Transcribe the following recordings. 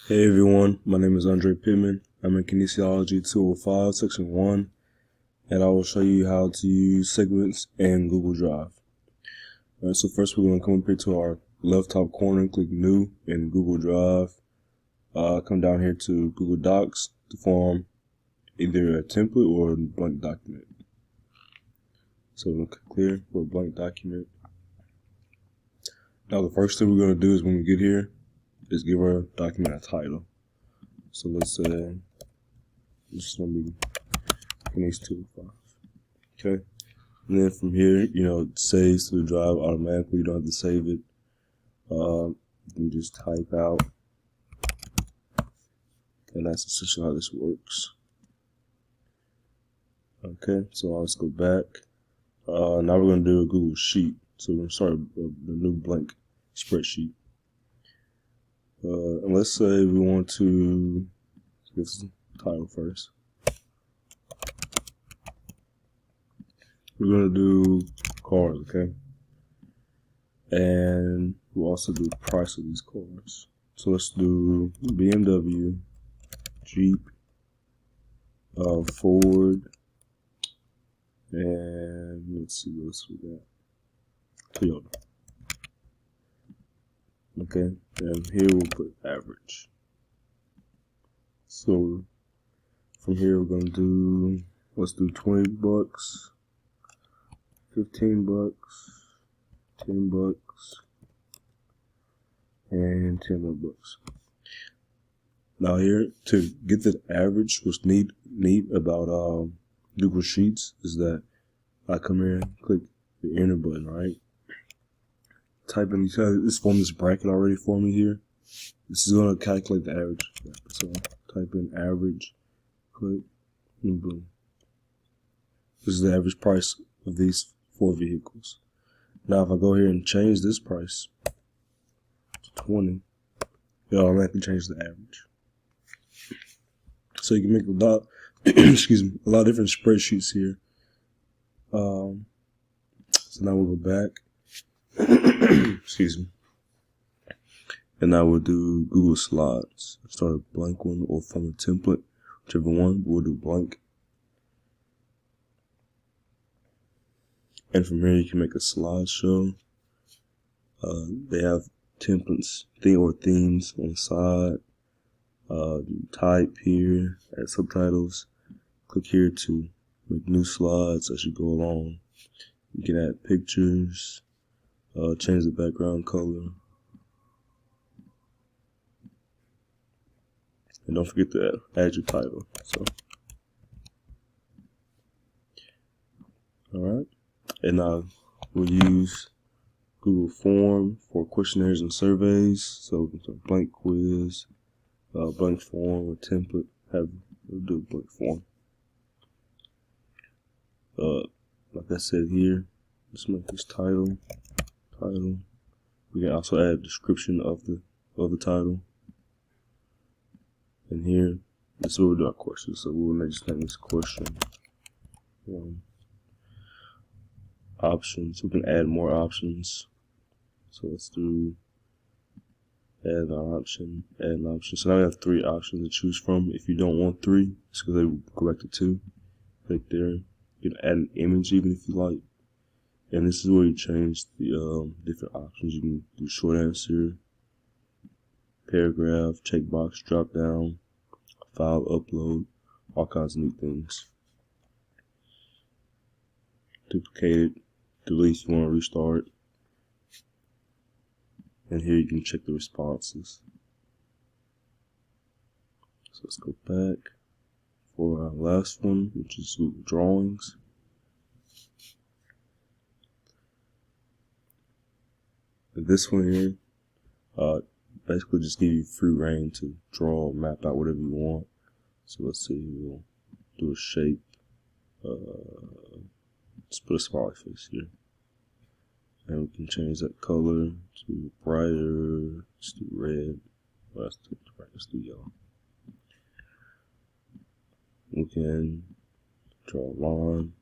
Hey everyone, my name is Andre Pittman. I'm in Kinesiology 205, Section 1, and I will show you how to use segments in Google Drive. Alright, so first we're going to come up here to our left top corner and click New in Google Drive. Come down here to Google Docs to form either a template or a blank document. So we're going to click Clear for a blank document. Now the first thing we're going to do is when we get here, is give our document a title. So let's say this is going to be Kinesi 205. Okay. And then from here, it saves to the drive automatically. You don't have to save it. You can just type out. And that's essentially how this works. Okay, so let's go back. Now we're going to do a Google Sheet. So we're going to start the new blank spreadsheet. And let's say we want to give this title first. We're going to do cars, okay? And we'll also do the price of these cars. So let's do BMW, Jeep, Ford, and let's see what else we got. Toyota. Okay, and here we'll put average. So from here we're gonna do, let's do $20, $15, $10, and $10. Now here, to get the average, what's neat about Google Sheets is that I come here and click the enter button, right? Type in, it's formed this bracket already for me here. This is going to calculate the average. So type in average, click, and boom. This is the average price of these 4 vehicles. Now if I go here and change this price to 20, it automatically changes the average. So you can make a lot, excuse me, a lot of different spreadsheets here. So now we'll go back. Excuse me. And now we'll do Google Slides. Start a blank one or from a template, whichever one, we'll do blank. And from here you can make a slideshow. They have templates, themes on the side. You type here, add subtitles. Click here to make new slides as you go along. You can add pictures, change the background color. And don't forget to add your title. So, alright. And now we'll use Google Form for questionnaires and surveys. So blank quiz, blank form or template. We'll do a blank form. Like I said here, let's make this title. We can also add a description of the title. And here, this is where we'll do our questions. So we'll just name this question 1. Options. We can add more options. So let's do add an option. So now we have 3 options to choose from. If you don't want 3, it's because they will go back to 2. Click there. You can add an image even if you like. And this is where you change the different options. You can do short answer, paragraph, checkbox, drop down, file upload, all kinds of neat things. Duplicate it, delete if you want to restart. And here you can check the responses. So let's go back for our last one, which is Google Drawings. And this one here, basically just give you free reign to draw or map out whatever you want. So let's see, we'll do a shape. Let's put a smiley face here. And we can change that color to brighter. Let's do red. Well, let's do bright. Let's do yellow. We can draw a line.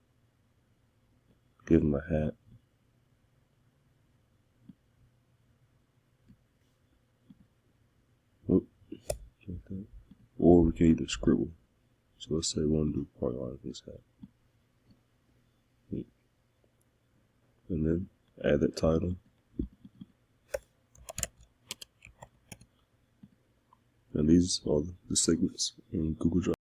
Give him a hat. can either scribble. So let's say we want to do point line of this hat. And then add that title. And these are the segments in Google Drive.